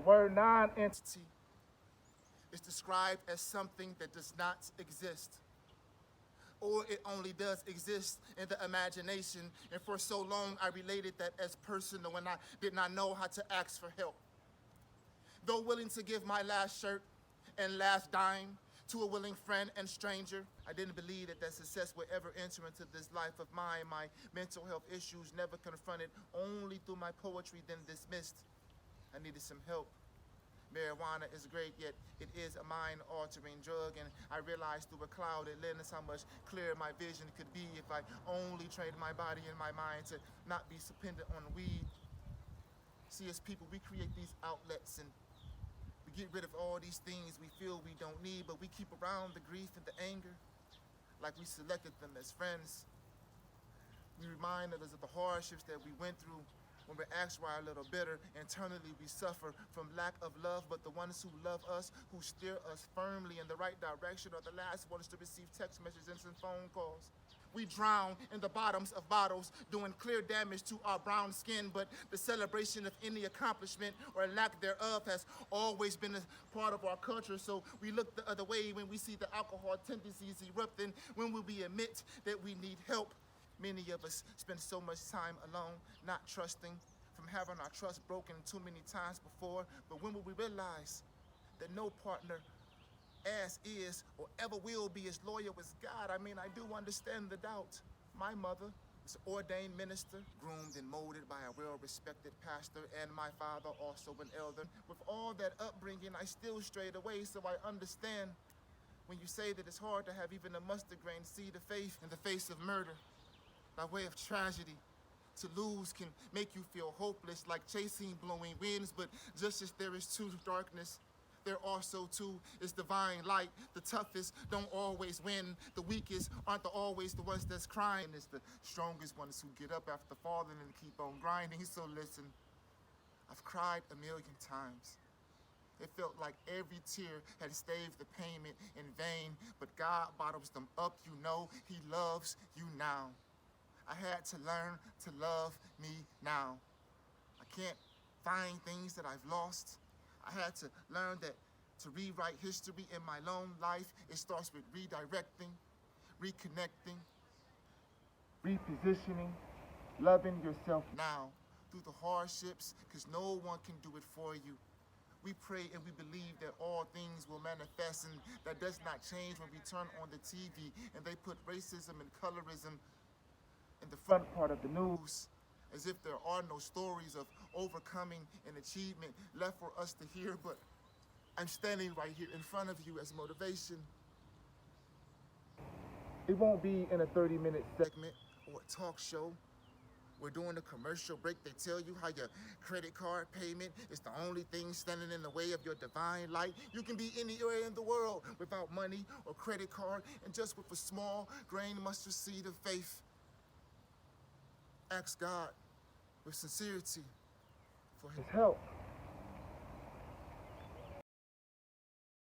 word non-entity is described as something that does not exist, or it only does exist in the imagination. And for so long, I related that as personal when I did not know how to ask for help. Though willing to give my last shirt and last dime to a willing friend and stranger, I didn't believe that success would ever enter into this life of mine. My mental health issues never confronted, only through my poetry, then dismissed. I needed some help. Marijuana is great, yet it is a mind-altering drug, and I realized through a clouded lens how much clearer my vision could be if I only trained my body and my mind to not be dependent on weed. See, as people, we create these outlets and we get rid of all these things we feel we don't need, but we keep around the grief and the anger like we selected them as friends. We remind us of the hardships that we went through. When we're asked why a little bitter, internally we suffer from lack of love, but the ones who love us, who steer us firmly in the right direction, are the last ones to receive text messages and phone calls. We drown in the bottoms of bottles, doing clear damage to our brown skin, but the celebration of any accomplishment or lack thereof has always been a part of our culture, so we look the other way when we see the alcohol tendencies erupting, when we admit that we need help. Many of us spend so much time alone, not trusting, from having our trust broken too many times before. But when will we realize that no partner as is or ever will be as loyal as God? I mean, I do understand the doubt. My mother was an ordained minister, groomed and molded by a well-respected pastor, and my father, also an elder. With all that upbringing, I still strayed away, so I understand when you say that it's hard to have even a mustard grain seed of faith in the face of murder. By way of tragedy, to lose can make you feel hopeless, like chasing blowing winds, but just as there is true darkness, there also too is divine light. The toughest don't always win. The weakest aren't always the ones that's crying. It's the strongest ones who get up after falling and keep on grinding. So listen, I've cried a million times. It felt like every tear had staved the payment in vain, but God bottoms them up, you know. He loves you now. I had to learn to love me now. I can't find things that I've lost. I had to learn that to rewrite history in my own life, it starts with redirecting, reconnecting, repositioning, loving yourself now through the hardships, because no one can do it for you. We pray and we believe that all things will manifest, and that does not change when we turn on the TV and they put racism and colorism in the front part of the news, as if there are no stories of overcoming and achievement left for us to hear. But I'm standing right here in front of you as motivation. It won't be in a 30-minute segment or a talk show. We're doing a commercial break. They tell you how your credit card payment is the only thing standing in the way of your divine light. You can be anywhere in the world without money or credit card, and just with a small grain mustard seed of faith. Ask God with sincerity for his help.